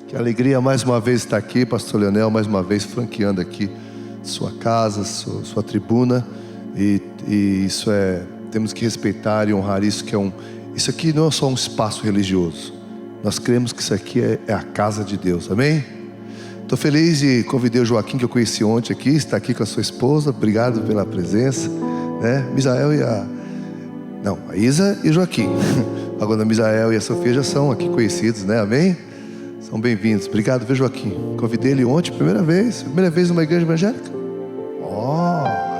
Que alegria mais uma vez estar aqui, pastor Leonel, mais uma vez franqueando aqui sua casa, sua tribuna. E isso temos que respeitar e honrar isso, isso aqui não é só um espaço religioso. Nós cremos que isso aqui é a casa de Deus, amém? Estou feliz e convidei o Joaquim, que eu conheci ontem aqui, está aqui com a sua esposa. Obrigado pela presença, né? Misael a Isa e o Joaquim. Agora a Misael e a Sofia já são aqui conhecidos, né? Amém? São bem-vindos. Obrigado, viu, Joaquim? Convidei ele ontem, primeira vez numa igreja evangélica.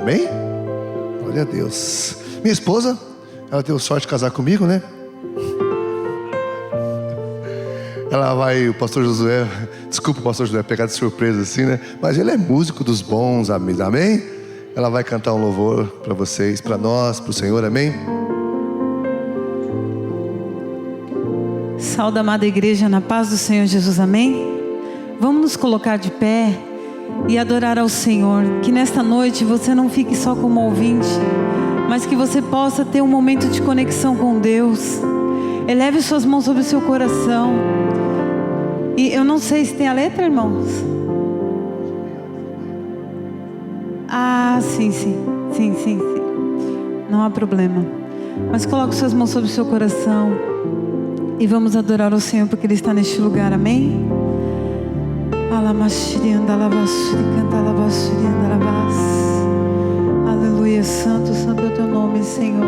Amém? Glória a Deus. Minha esposa, ela teve sorte de casar comigo, né? O pastor Josué, desculpa o pastor Josué pegar de surpresa assim, né? Mas ele é músico dos bons, amém? Ela vai cantar um louvor para vocês, para nós, para o Senhor, amém? Saúde, amada igreja, na paz do Senhor Jesus, amém? Vamos nos colocar de pé e adorar ao Senhor. Que nesta noite você não fique só como ouvinte, mas que você possa ter um momento de conexão com Deus. Eleve suas mãos sobre o seu coração. E eu não sei se tem a letra, irmãos. Sim. Não há problema. Mas coloque suas mãos sobre o seu coração e vamos adorar o Senhor, porque Ele está neste lugar, amém? Aleluia, santo é o teu nome, Senhor.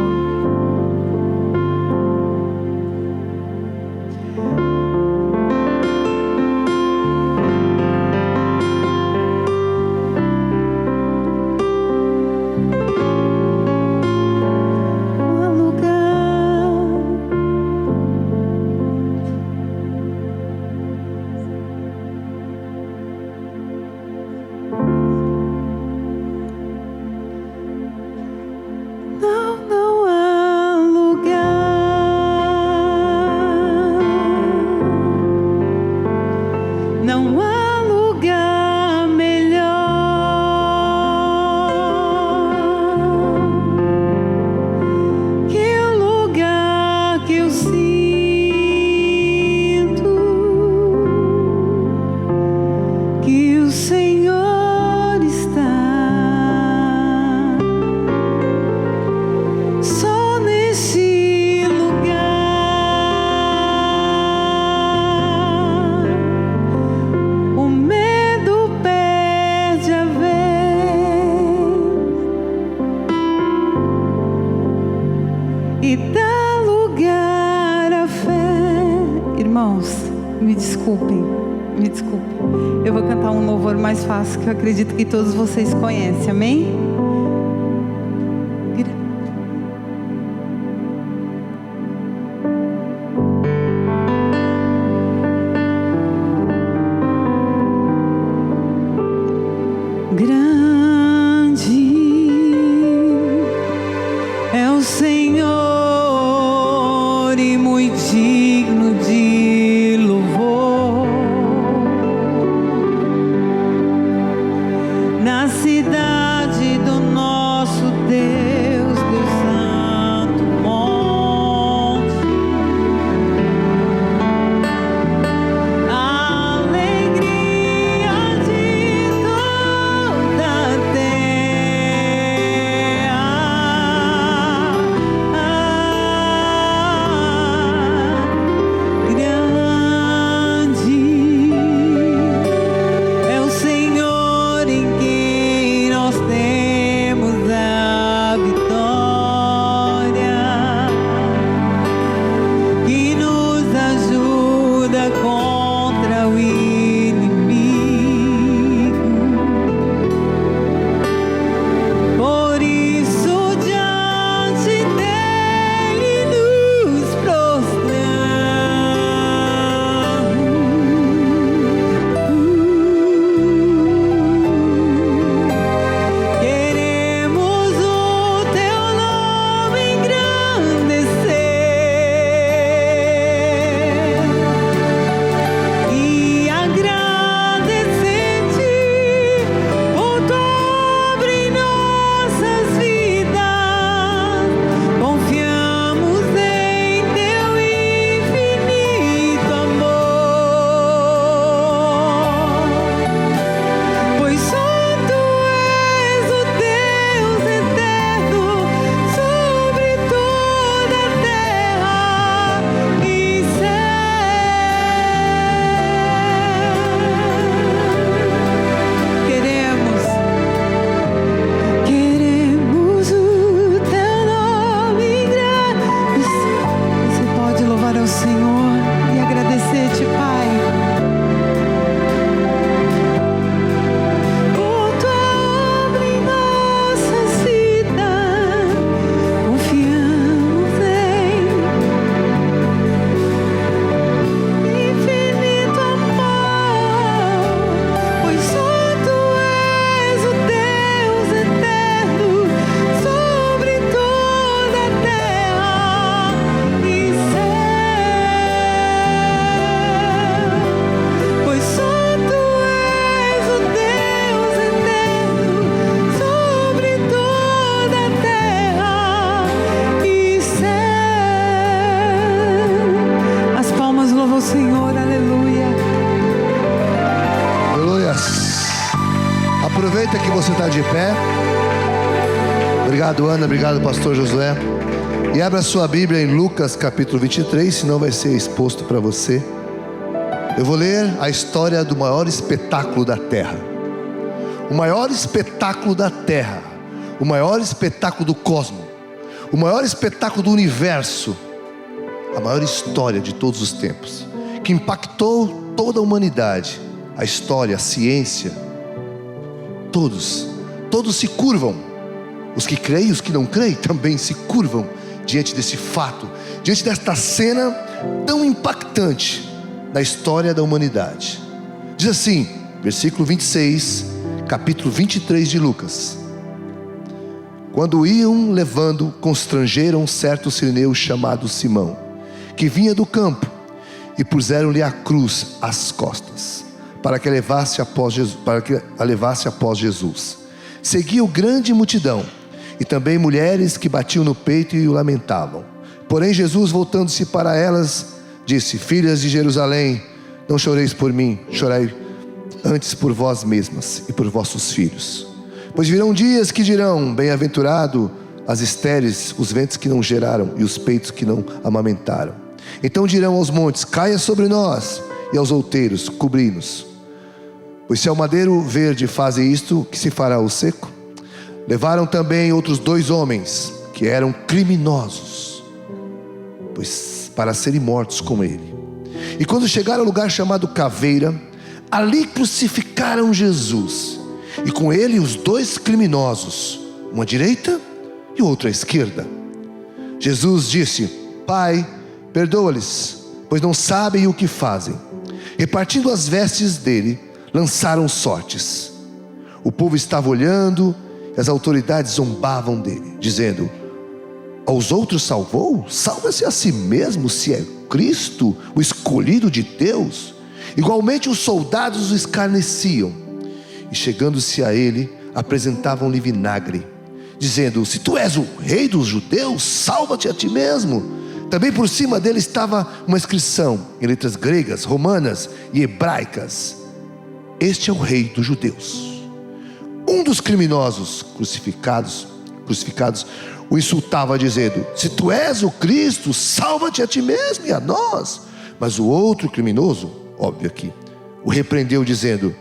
Eu vou cantar um louvor mais fácil, que eu acredito que todos vocês conhecem, amém? Na cidade do nosso Deus. Obrigado, Ana. Obrigado, pastor Josué. E abra sua Bíblia em Lucas capítulo 23, senão vai ser exposto para você. Eu vou ler a história do maior espetáculo da terra. O maior espetáculo da terra. O maior espetáculo do cosmos. O maior espetáculo do universo. A maior história de todos os tempos, que impactou toda a humanidade. A história, a ciência. Todos se curvam. Os que creem e os que não creem também se curvam diante desse fato, diante desta cena tão impactante na história da humanidade. Diz assim, versículo 26, capítulo 23 de Lucas: quando iam levando, constrangeram certo sirineu chamado Simão, que vinha do campo, e puseram-lhe a cruz às costas, para que a levasse após Jesus. Seguiu grande multidão, e também mulheres que batiam no peito e o lamentavam. Porém Jesus, voltando-se para elas, disse: filhas de Jerusalém, não choreis por mim, chorai antes por vós mesmas e por vossos filhos. Pois virão dias que dirão: bem-aventurado as estéreis, os ventres que não geraram e os peitos que não amamentaram. Então dirão aos montes: caia sobre nós, e aos outeiros: cobri-nos. Pois se ao madeiro verde fazem isto, que se fará o seco? Levaram também outros 2 homens, que eram criminosos, pois para serem mortos com ele. E quando chegaram ao lugar chamado Caveira, ali crucificaram Jesus, e com ele os 2 criminosos, uma à direita e outro à esquerda. Jesus disse: Pai, perdoa-lhes, pois não sabem o que fazem. Repartindo as vestes dele, lançaram sortes. O povo estava olhando, e as autoridades zombavam dele, dizendo: aos outros salvou? Salva-se a si mesmo, se é Cristo, o escolhido de Deus. Igualmente os soldados o escarneciam, e chegando-se a ele, apresentavam-lhe vinagre, dizendo: se tu és o rei dos judeus, salva-te a ti mesmo. Também por cima dele estava uma inscrição em letras gregas, romanas e hebraicas: este é o rei dos judeus. Um dos criminosos crucificados o insultava, dizendo: se tu és o Cristo, salva-te a ti mesmo e a nós. Mas o outro criminoso, óbvio aqui, o repreendeu, dizendo: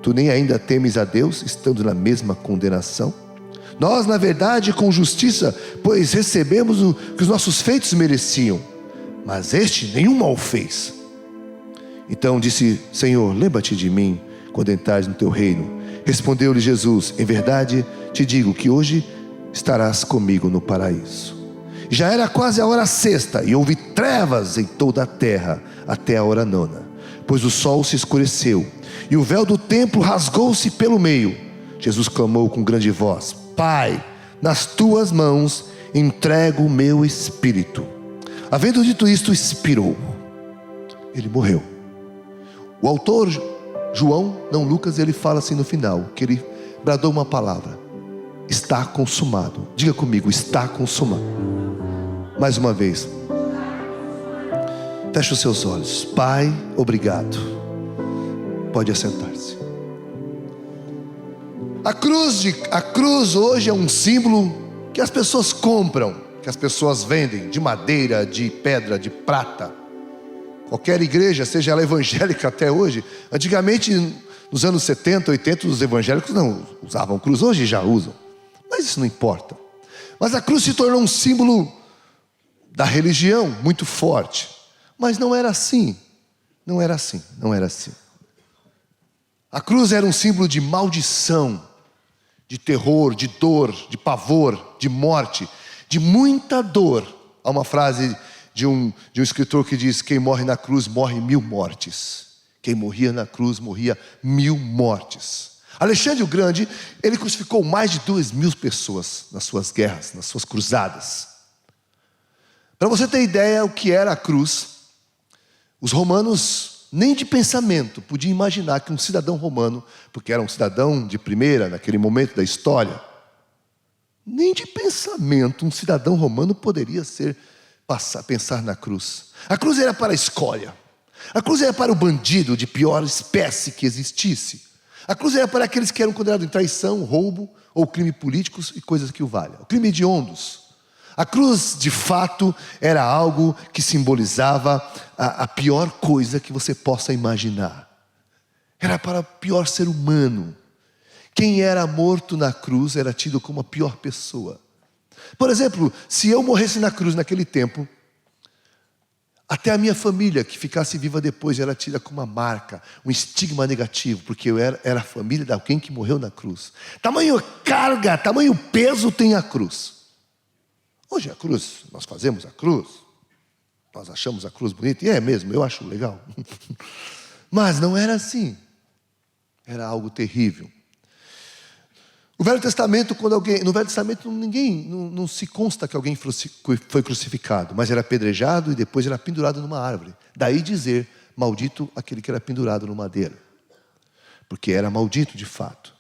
tu nem ainda temes a Deus, estando na mesma condenação? Nós, na verdade, com justiça, pois recebemos o que os nossos feitos mereciam, mas este nenhum mal fez. Então disse: Senhor, lembra-te de mim quando entrares no teu reino. Respondeu-lhe Jesus: em verdade te digo que hoje estarás comigo no paraíso. Já era quase a hora sexta, e houve trevas em toda a terra até a hora nona, pois o sol se escureceu, e o véu do templo rasgou-se pelo meio. Jesus clamou com grande voz: Pai, nas tuas mãos entrego o meu espírito. Havendo dito isto, expirou. Ele morreu. O autor João, não Lucas, ele fala assim no final, que ele bradou uma palavra: está consumado. Diga comigo: está consumado. Mais uma vez, feche os seus olhos. Pai, obrigado. Pode assentar-se. A cruz hoje é um símbolo que as pessoas compram, que as pessoas vendem, de madeira, de pedra, de prata. Qualquer igreja, seja ela evangélica até hoje. Antigamente, nos anos 70, 80, os evangélicos não usavam cruz, hoje já usam, mas isso não importa. Mas a cruz se tornou um símbolo da religião muito forte. Mas não era assim. Não era assim. A cruz era um símbolo de maldição, de terror, de dor, de pavor, de morte, de muita dor. Há uma frase de um escritor que diz: quem morre na cruz morre 1000 mortes. Quem morria na cruz morria 1000 mortes. Alexandre o Grande, ele crucificou mais de 2000 pessoas nas suas guerras, nas suas cruzadas. Para você ter ideia o que era a cruz, os romanos nem de pensamento podiam imaginar que um cidadão romano, porque era um cidadão de primeira naquele momento da história, nem de pensamento um cidadão romano poderia pensar na cruz. A cruz era para a escória. A cruz era para o bandido de pior espécie que existisse. A cruz era para aqueles que eram condenados em traição, roubo ou crime políticos e coisas que o valham. O crime hediondos. A cruz, de fato, era algo que simbolizava a pior coisa que você possa imaginar. Era para o pior ser humano. Quem era morto na cruz era tido como a pior pessoa. Por exemplo, se eu morresse na cruz naquele tempo, até a minha família que ficasse viva depois era tida como uma marca, um estigma negativo, porque eu era a família de alguém que morreu na cruz. Tamanho carga, tamanho peso tem a cruz. Hoje a cruz, nós fazemos a cruz, nós achamos a cruz bonita, e é mesmo, eu acho legal. Mas não era assim, era algo terrível. No Velho Testamento, não se consta que alguém foi crucificado, mas era apedrejado e depois era pendurado numa árvore. Daí dizer, maldito aquele que era pendurado no madeiro, porque era maldito de fato.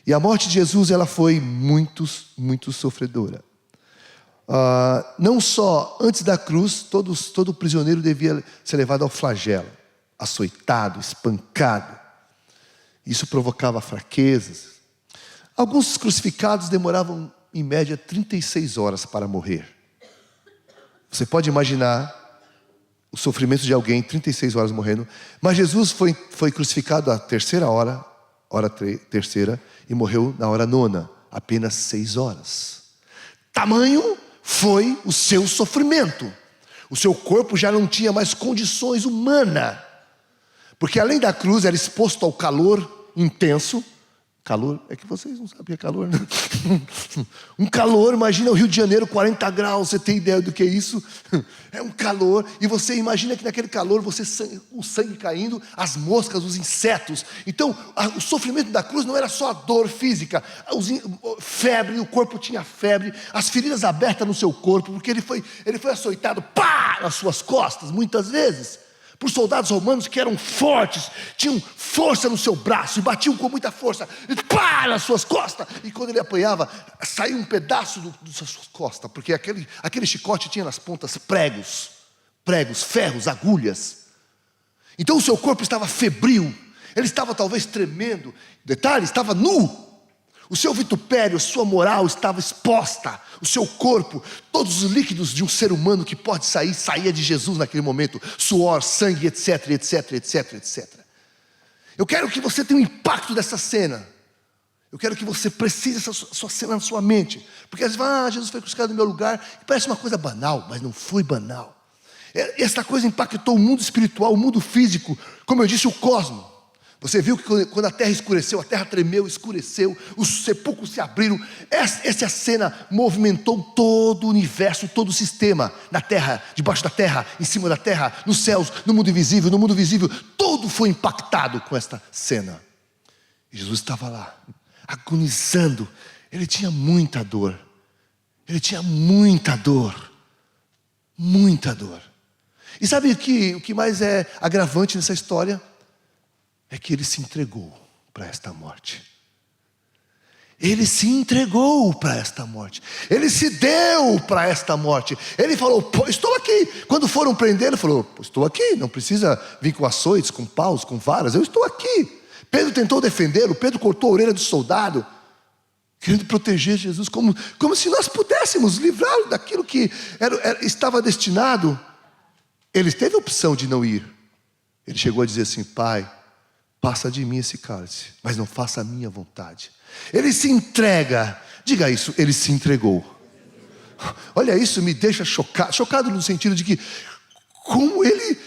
E a morte de Jesus, ela foi muito sofredora. Não só antes da cruz, todo prisioneiro devia ser levado ao flagelo, açoitado, espancado. Isso provocava fraquezas. Alguns crucificados demoravam em média 36 horas para morrer. Você pode imaginar o sofrimento de alguém 36 horas morrendo. Mas Jesus foi crucificado à terceira hora terceira, e morreu na hora nona, apenas 6 horas. Tamanho foi o seu sofrimento. O seu corpo já não tinha mais condições humanas, porque além da cruz era exposto ao calor intenso. Calor, é que vocês não sabem calor, né? Um calor, imagina o Rio de Janeiro, 40 graus, você tem ideia do que é isso? É um calor, e você imagina que naquele calor, o sangue caindo, as moscas, os insetos. Então, o sofrimento da cruz não era só a dor física, febre, o corpo tinha febre, as feridas abertas no seu corpo, porque ele foi açoitado, pá, nas suas costas, muitas vezes. Por soldados romanos que eram fortes, tinham força no seu braço e batiam com muita força, e pá, nas suas costas. E quando ele apanhava, saía um pedaço das suas costas, porque aquele chicote tinha nas pontas pregos, ferros, agulhas. Então o seu corpo estava febril, ele estava talvez tremendo. Detalhe, estava nu. O seu vitupério, a sua moral estava exposta. O seu corpo, todos os líquidos de um ser humano que pode saía de Jesus naquele momento. Suor, sangue, etc, etc, etc, etc. Eu quero que você tenha um impacto dessa cena. Eu quero que você precise essa sua cena na sua mente. Porque às vezes, Jesus foi crucificado no meu lugar. E parece uma coisa banal, mas não foi banal. Essa coisa impactou o mundo espiritual, o mundo físico. Como eu disse, o cosmos. Você viu que quando a terra escureceu, a terra tremeu, escureceu, os sepulcros se abriram. Essa cena movimentou todo o universo, todo o sistema, na terra, debaixo da terra, em cima da terra, nos céus, no mundo invisível, no mundo visível. Tudo foi impactado com esta cena. E Jesus estava lá, agonizando. Ele tinha muita dor. Ele tinha muita dor. Muita dor. E sabe o que mais é agravante nessa história? É que ele se entregou para esta morte. Ele se entregou para esta morte. Ele se deu para esta morte. Ele falou, pô, estou aqui. Quando foram prender, ele falou, estou aqui. Não precisa vir com açoites, com paus, com varas. Eu estou aqui. Pedro tentou defendê-lo. Pedro cortou a orelha do soldado, querendo proteger Jesus, como se nós pudéssemos livrá-lo daquilo que estava destinado. Ele teve a opção de não ir. Ele chegou a dizer assim, Pai, passa de mim esse cálice, mas não faça a minha vontade. Ele se entrega. Diga isso, ele se entregou. Olha, isso me deixa chocado no sentido de que como ele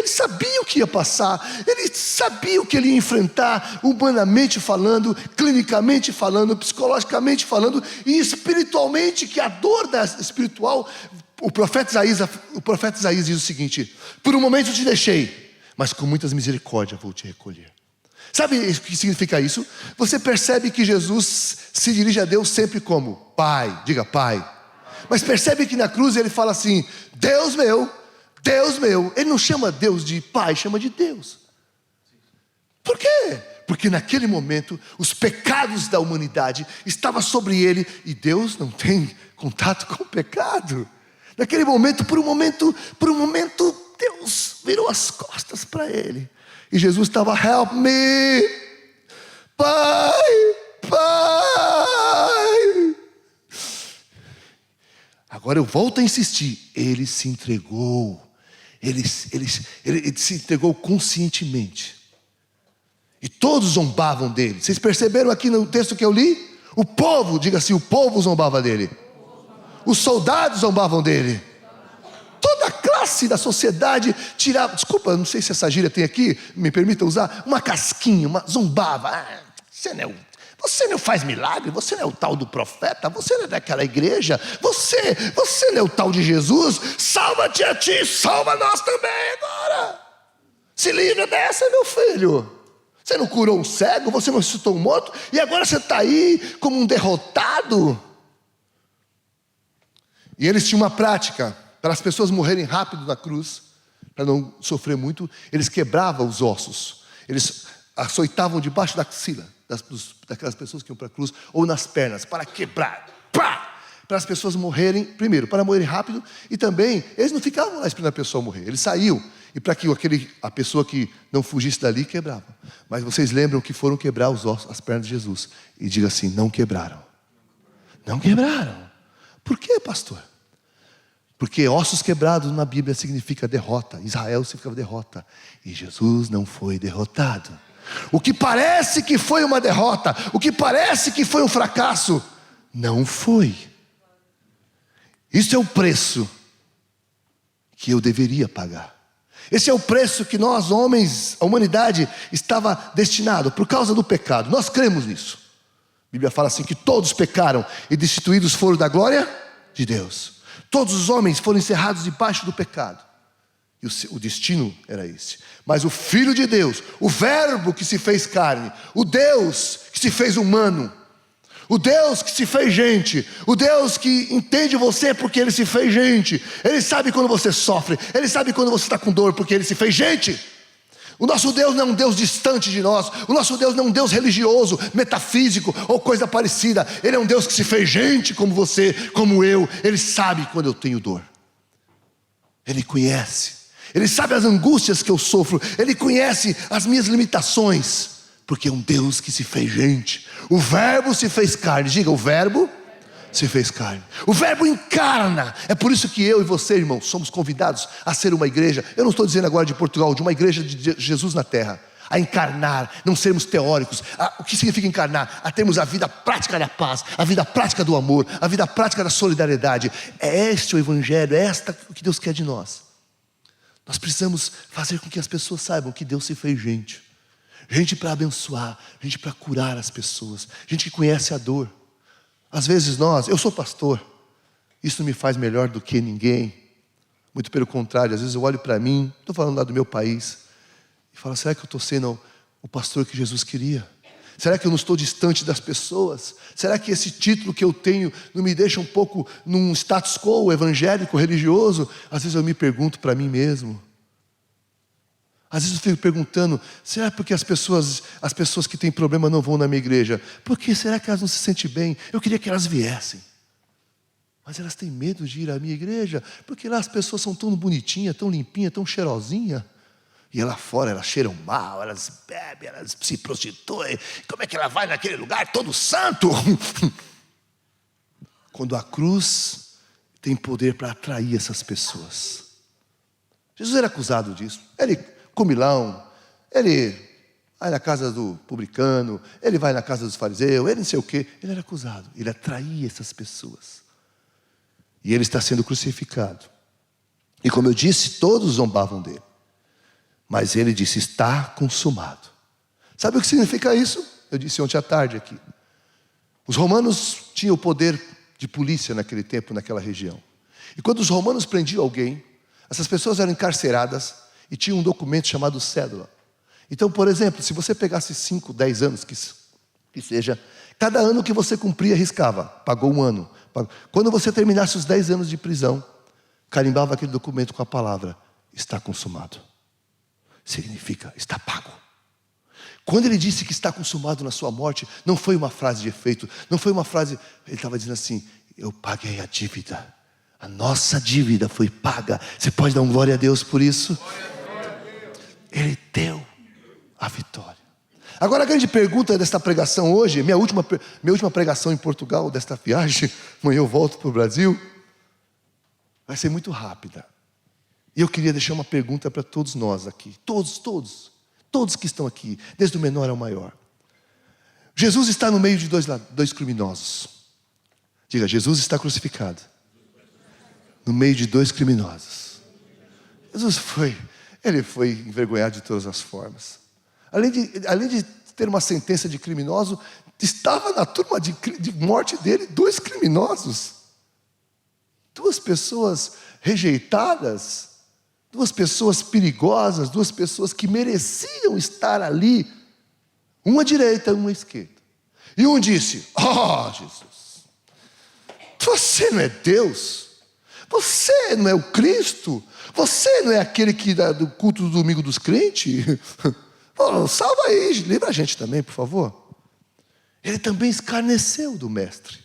sabia o que ia passar, ele sabia o que ele ia enfrentar, humanamente falando, clinicamente falando, psicologicamente falando e espiritualmente, que a dor espiritual. O profeta Isaías diz o seguinte: por um momento eu te deixei, mas com muitas misericórdias vou te recolher. Sabe o que significa isso? Você percebe que Jesus se dirige a Deus sempre como Pai, diga Pai. Mas percebe que na cruz ele fala assim, Deus meu, Deus meu. Ele não chama Deus de Pai, chama de Deus. Por quê? Porque naquele momento os pecados da humanidade estavam sobre ele, e Deus não tem contato com o pecado. Naquele momento, por um momento, Deus virou as costas para ele. E Jesus estava, help me, Pai, Agora eu volto a insistir, ele se entregou. Ele se entregou conscientemente. E todos zombavam dele. Vocês perceberam aqui no texto que eu li? O povo, diga assim, o povo zombava dele. Os soldados zombavam dele. Toda a classe da sociedade tirava, desculpa, não sei se essa gíria tem aqui, me permita usar, uma casquinha, zombava. Você não faz milagre, você não é o tal do profeta, você não é daquela igreja, você não é o tal de Jesus, salva-te a ti, salva nós também agora. Se livra dessa, meu filho. Você não curou um cego, você não ressuscitou um morto, e agora você está aí como um derrotado. E eles tinham uma prática, para as pessoas morrerem rápido na cruz, para não sofrer muito, eles quebravam os ossos, eles açoitavam debaixo da axila, daquelas pessoas que iam para a cruz, ou nas pernas, para quebrar, para as pessoas morrerem, primeiro, para morrerem rápido, e também, eles não ficavam lá esperando a pessoa morrer, eles saíam, e para que a pessoa que não fugisse dali, quebrava. Mas vocês lembram que foram quebrar os ossos, as pernas de Jesus, e diga assim, não quebraram. Não quebraram. Por quê, pastor? Porque ossos quebrados na Bíblia significa derrota, Israel significa derrota, e Jesus não foi derrotado. O que parece que foi uma derrota, o que parece que foi um fracasso, não foi. Isso é o preço que eu deveria pagar. Esse é o preço que nós, homens, a humanidade, estava destinado por causa do pecado. Nós cremos nisso. A Bíblia fala assim que todos pecaram e destituídos foram da glória de Deus. Todos os homens foram encerrados debaixo do pecado. E o destino era esse. Mas o Filho de Deus, o Verbo que se fez carne, o Deus que se fez humano, o Deus que se fez gente, o Deus que entende você porque Ele se fez gente, Ele sabe quando você sofre, Ele sabe quando você está com dor porque Ele se fez gente. O nosso Deus não é um Deus distante de nós, o nosso Deus não é um Deus religioso, metafísico ou coisa parecida. Ele é um Deus que se fez gente como você, como eu. Ele sabe quando eu tenho dor, Ele conhece, Ele sabe as angústias que eu sofro, Ele conhece as minhas limitações, porque é um Deus que se fez gente. O Verbo se fez carne, diga, o Verbo se fez carne. O Verbo encarna. É por isso que eu e você, irmão, somos convidados a ser uma igreja. Eu não estou dizendo agora de Portugal, de uma igreja de Jesus na terra. A encarnar, não sermos teóricos. O que significa encarnar? A termos a vida prática da paz, a vida prática do amor, a vida prática da solidariedade. É este o Evangelho, é esta o que Deus quer de nós. Nós precisamos fazer com que as pessoas saibam que Deus se fez gente. Gente para abençoar, gente para curar as pessoas, gente que conhece a dor. Às vezes eu sou pastor, isso não me faz melhor do que ninguém. Muito pelo contrário, às vezes eu olho para mim, estou falando lá do meu país, e falo, será que eu estou sendo o pastor que Jesus queria? Será que eu não estou distante das pessoas? Será que esse título que eu tenho não me deixa um pouco num status quo evangélico, religioso? Às vezes eu me pergunto para mim mesmo. Às vezes eu fico perguntando, será porque as pessoas que têm problema não vão na minha igreja? Por que será que elas não se sentem bem? Eu queria que elas viessem. Mas elas têm medo de ir à minha igreja, porque lá as pessoas são tão bonitinhas, tão limpinhas, tão cheirosinhas. E lá fora elas cheiram mal, elas bebem, elas se prostituem. Como é que ela vai naquele lugar todo santo? Quando a cruz tem poder para atrair essas pessoas. Jesus era acusado disso. Ele comilão, ele vai na casa do publicano, ele vai na casa dos fariseus, ele não sei o quê. Ele era acusado, ele atraía essas pessoas. E ele está sendo crucificado. E como eu disse, todos zombavam dele. Mas ele disse, está consumado. Sabe o que significa isso? Eu disse ontem à tarde aqui. Os romanos tinham o poder de polícia naquele tempo, naquela região. E quando os romanos prendiam alguém, essas pessoas eram encarceradas e tinham um documento chamado cédula. Então, por exemplo, se você pegasse 5, 10 anos, que seja, cada ano que você cumpria, riscava, pagou um ano. Quando você terminasse os 10 anos de prisão, carimbava aquele documento com a palavra, está consumado. Significa, está pago. Quando ele disse que está consumado na sua morte, não foi uma frase de efeito, não foi uma frase, ele estava dizendo assim, eu paguei a dívida. A nossa dívida foi paga. Você pode dar um glória a Deus por isso? Ele deu a vitória. Agora a grande pergunta desta pregação hoje, minha última pregação em Portugal, desta viagem, amanhã eu volto para o Brasil. vai ser muito rápida. E eu queria deixar uma pergunta para todos nós aqui. Todos que estão aqui, desde o menor ao maior. Jesus está no meio de dois criminosos. Diga, Jesus está crucificado no meio de dois criminosos. Jesus foi envergonhado de todas as formas. Além de ter uma sentença de criminoso, estava na turma de morte dele dois criminosos. Duas pessoas rejeitadas, duas pessoas perigosas, duas pessoas que mereciam estar ali, uma à direita, uma à esquerda. E um disse: Jesus, você não é Deus, você não é o Cristo, você não é aquele que do culto do domingo dos crentes? Salva aí, livra a gente também, por favor. Ele também escarneceu do mestre,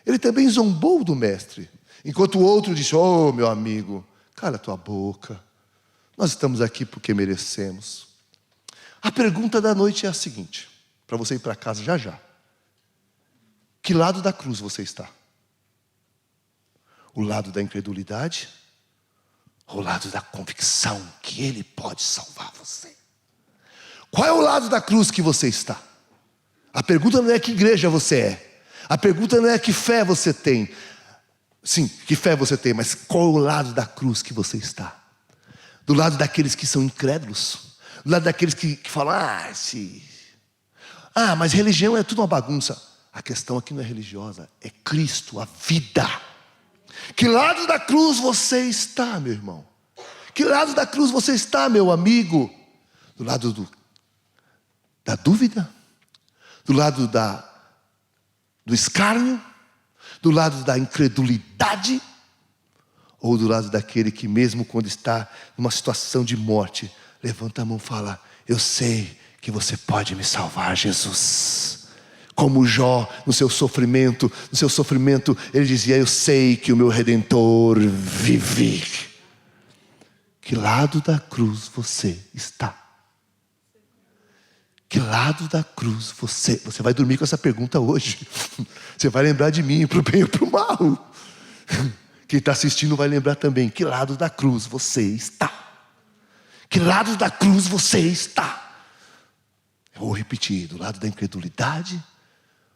ele também zombou do mestre. Enquanto o outro disse: oh, meu amigo, cala a tua boca, nós estamos aqui porque merecemos. A pergunta da noite é a seguinte, para você ir para casa já já: que lado da cruz você está? O lado da incredulidade ou o lado da convicção que Ele pode salvar você? Qual é o lado da cruz que você está? A pergunta não é que igreja você é, a pergunta não é que fé você tem. Sim, que fé você tem, mas qual é o lado da cruz que você está? Do lado daqueles que são incrédulos? Do lado daqueles que falam: mas religião é tudo uma bagunça. A questão aqui não é religiosa, é Cristo, a vida. Que lado da cruz você está, meu irmão? Que lado da cruz você está, meu amigo? Do lado da dúvida? Do lado do escárnio? Do lado da incredulidade? Ou do lado daquele que mesmo quando está numa situação de morte, levanta a mão e fala: eu sei que você pode me salvar, Jesus. Como Jó, no seu sofrimento, ele dizia: eu sei que o meu Redentor vive. Que lado da cruz você está? Que lado da cruz você vai dormir com essa pergunta hoje. Você vai lembrar de mim, para o bem ou para o mal. Quem está assistindo vai lembrar também. Que lado da cruz você está? Que lado da cruz você está? Eu vou repetir: do lado da incredulidade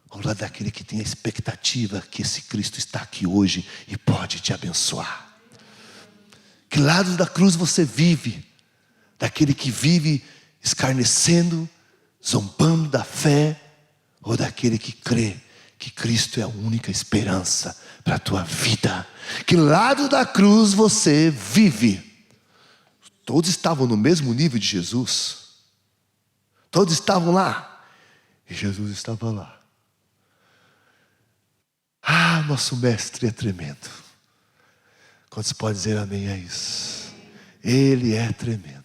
ou do lado daquele que tem a expectativa que esse Cristo está aqui hoje e pode te abençoar? Que lado da cruz você vive? Daquele que vive escarnecendo, zombando da fé, ou daquele que crê que Cristo é a única esperança para a tua vida? Que lado da cruz você vive? Todos estavam no mesmo nível de Jesus, todos estavam lá, e Jesus estava lá. Nosso mestre é tremendo. Quantos podem dizer amém a isso? Ele é tremendo.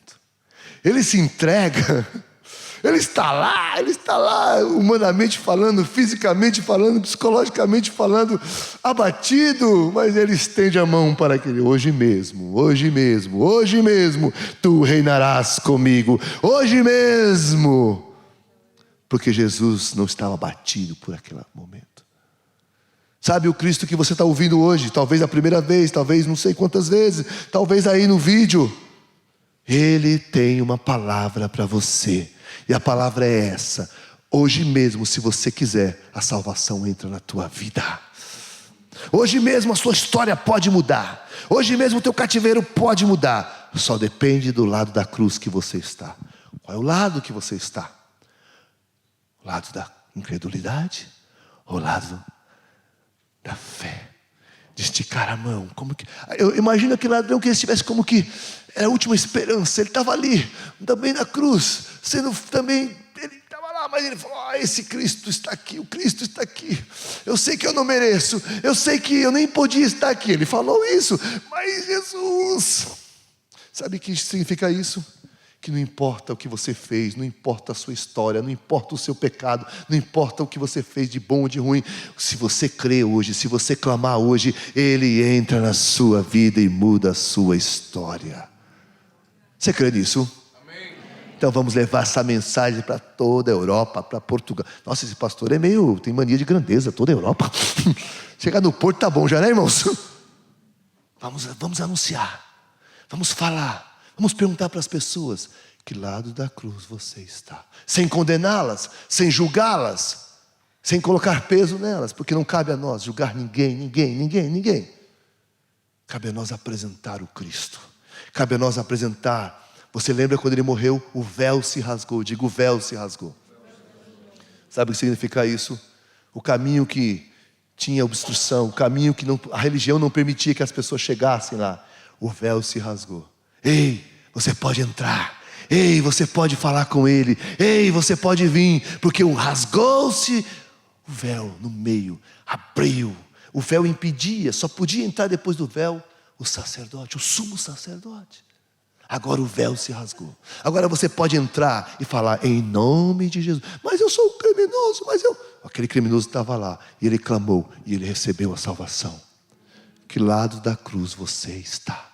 Ele se entrega. Ele está lá, humanamente falando, fisicamente falando, psicologicamente falando, abatido, mas ele estende a mão para aquele: hoje mesmo, tu reinarás comigo, hoje mesmo. Porque Jesus não estava abatido por aquele momento. Sabe, o Cristo que você está ouvindo hoje, talvez a primeira vez, talvez não sei quantas vezes, talvez aí no vídeo, Ele tem uma palavra para você. E a palavra é essa: hoje mesmo, se você quiser, a salvação entra na tua vida. Hoje mesmo a sua história pode mudar. Hoje mesmo o teu cativeiro pode mudar. Só depende do lado da cruz que você está. Qual é o lado que você está? O lado da incredulidade ou o lado da fé? De esticar a mão. Eu imagino aquele ladrão que ele estivesse como que era a última esperança. Ele estava ali, também na cruz, sendo também, ele estava lá, mas ele falou: esse Cristo está aqui, o Cristo está aqui. Eu sei que eu não mereço, eu sei que eu nem podia estar aqui. Ele falou isso, mas Jesus, sabe o que significa isso? Que não importa o que você fez, não importa a sua história, não importa o seu pecado, não importa o que você fez de bom ou de ruim. Se você crê hoje, se você clamar hoje, Ele entra na sua vida e muda a sua história. Você crê nisso? Amém. Então vamos levar essa mensagem para toda a Europa, para Portugal. Nossa, esse pastor tem mania de grandeza, toda a Europa. Chegar no Porto tá bom já, né, irmãos? Vamos anunciar, vamos falar, vamos perguntar para as pessoas: que lado da cruz você está? Sem condená-las, sem julgá-las, sem colocar peso nelas, porque não cabe a nós julgar ninguém. Cabe a nós apresentar o Cristo. Cabe a nós apresentar. Você lembra quando ele morreu? O véu se rasgou. Diga, o véu se rasgou. Sabe o que significa isso? O caminho que tinha obstrução, o caminho que a religião não permitia que as pessoas chegassem lá. O véu se rasgou. Ei, você pode entrar. Ei, você pode falar com ele. Ei, você pode vir. Porque rasgou-se o véu no meio. Abriu. O véu impedia. Só podia entrar depois do véu o sacerdote, o sumo sacerdote. Agora o véu se rasgou. Agora você pode entrar e falar em nome de Jesus. Mas eu sou um criminoso, Aquele criminoso estava lá e ele clamou e ele recebeu a salvação. Que lado da cruz você está?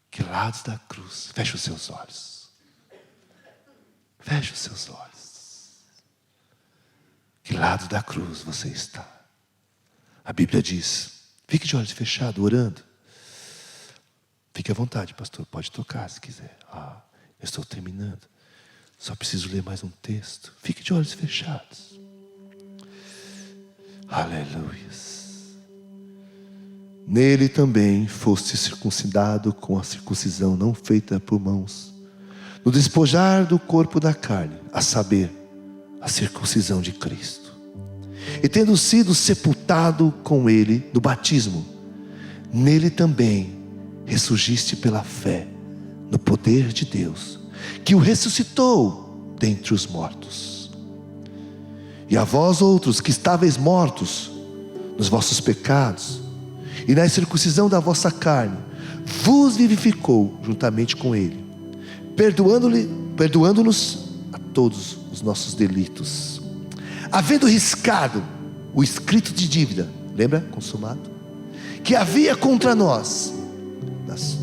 Que lado da cruz? Feche os seus olhos. Feche os seus olhos. Que lado da cruz você está? A Bíblia diz, fique de olhos fechados, orando. Fique à vontade, pastor, pode tocar se quiser. Eu estou terminando. Só preciso ler mais um texto. Fique de olhos fechados. Aleluia. Nele também foste circuncidado com a circuncisão não feita por mãos, no despojar do corpo da carne, a saber, a circuncisão de Cristo. E tendo sido sepultado com ele no batismo, nele também ressurgiste pela fé no poder de Deus, que o ressuscitou dentre os mortos. E a vós outros que estáveis mortos nos vossos pecados e na incircuncisão da vossa carne, vos vivificou juntamente com ele, perdoando-nos a todos os nossos delitos, havendo riscado o escrito de dívida, lembra? Consumado, que havia contra nós nas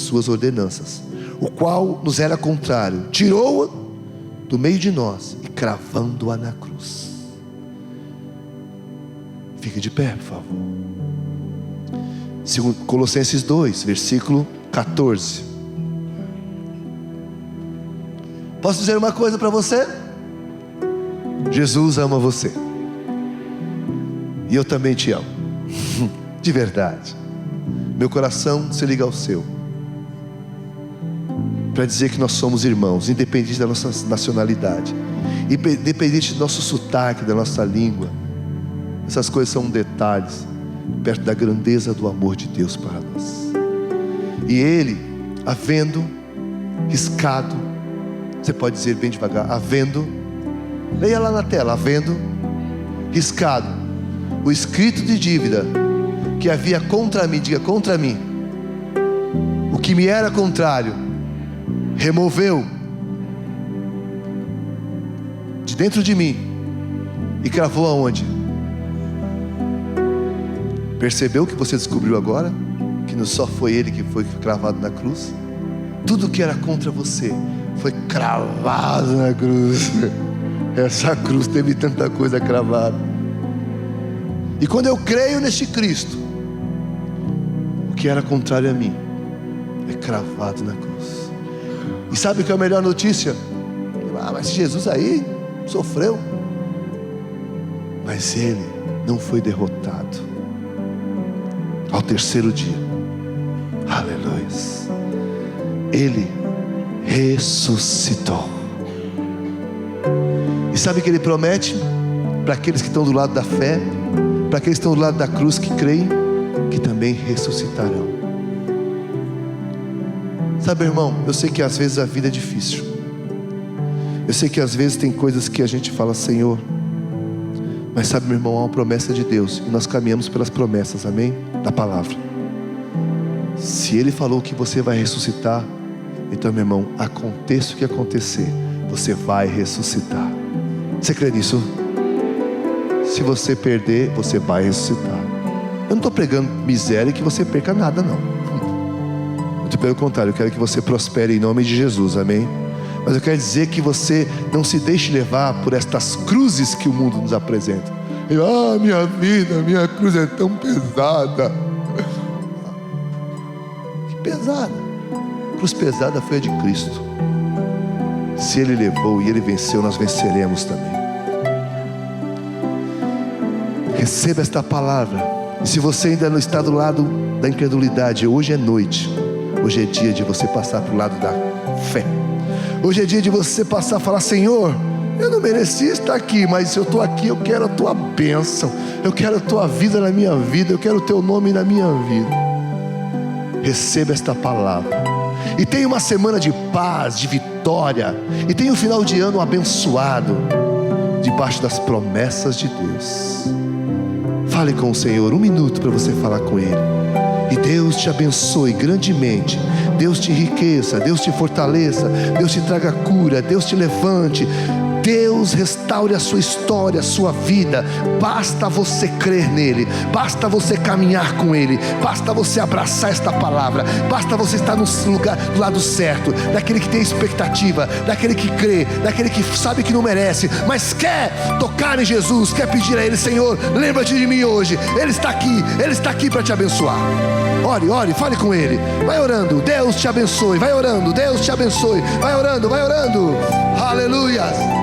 suas ordenanças, o qual nos era contrário, tirou-a do meio de nós e cravando-a na cruz. Fique de pé, por favor. Colossenses 2, versículo 14. Posso dizer uma coisa para você? Jesus ama você. E eu também te amo. De verdade. Meu coração se liga ao seu, para dizer que nós somos irmãos, independente da nossa nacionalidade, independente do nosso sotaque, da nossa língua. Essas coisas são detalhes perto da grandeza do amor de Deus para nós. E Ele, havendo riscado, você pode dizer bem devagar, havendo, leia lá na tela, havendo riscado o escrito de dívida que havia contra mim, diga contra mim, o que me era contrário, removeu de dentro de mim e cravou aonde? Percebeu o que você descobriu agora? Que não só foi ele que foi cravado na cruz, tudo que era contra você foi cravado na cruz. Essa cruz teve tanta coisa cravada. E quando eu creio neste Cristo, o que era contrário a mim é cravado na cruz. E sabe o que é a melhor notícia? Mas Jesus aí sofreu, mas ele não foi derrotado. Ao terceiro dia, aleluia, ele ressuscitou. E sabe o que ele promete para aqueles que estão do lado da fé, para aqueles que estão do lado da cruz, que creem, que também ressuscitarão. Sabe, irmão, eu sei que às vezes a vida é difícil, eu sei que às vezes tem coisas que a gente fala, Senhor, mas sabe, meu irmão, há uma promessa de Deus, e nós caminhamos pelas promessas, amém? Da palavra. Se Ele falou que você vai ressuscitar, então, meu irmão, aconteça o que acontecer, você vai ressuscitar. Você crê nisso? Se você perder, você vai ressuscitar. Eu não estou pregando miséria e que você perca nada, não. Muito pelo contrário, eu quero que você prospere em nome de Jesus, amém? Mas eu quero dizer que você não se deixe levar por estas cruzes que o mundo nos apresenta. Minha vida, minha cruz é tão pesada. pesada. A cruz pesada foi a de Cristo. Se Ele levou e Ele venceu, nós venceremos também. Receba esta palavra. E se você ainda não está do lado da incredulidade, hoje é noite. Hoje é dia de você passar para o lado da fé. Hoje é dia de você passar a falar: Senhor, eu não merecia estar aqui, mas se eu estou aqui, eu quero a Tua bênção, eu quero a Tua vida na minha vida, eu quero o Teu nome na minha vida. Receba esta palavra. E tenha uma semana de paz, de vitória. E tenha um final de ano abençoado, debaixo das promessas de Deus. Fale com o Senhor, 1 minuto para você falar com Ele. E Deus te abençoe grandemente. Deus te enriqueça, Deus te fortaleça, Deus te traga cura, Deus te levante, Deus restaure a sua história, a sua vida. Basta você crer nele, basta você caminhar com ele, basta você abraçar esta palavra, basta você estar no lugar, do lado certo, daquele que tem expectativa, daquele que crê, daquele que sabe que não merece, mas quer tocar em Jesus, quer pedir a Ele: Senhor, lembra-te de mim hoje. Ele está aqui para te abençoar. Ore, fale com Ele, vai orando, Deus te abençoe, vai orando, Deus te abençoe, vai orando, aleluia.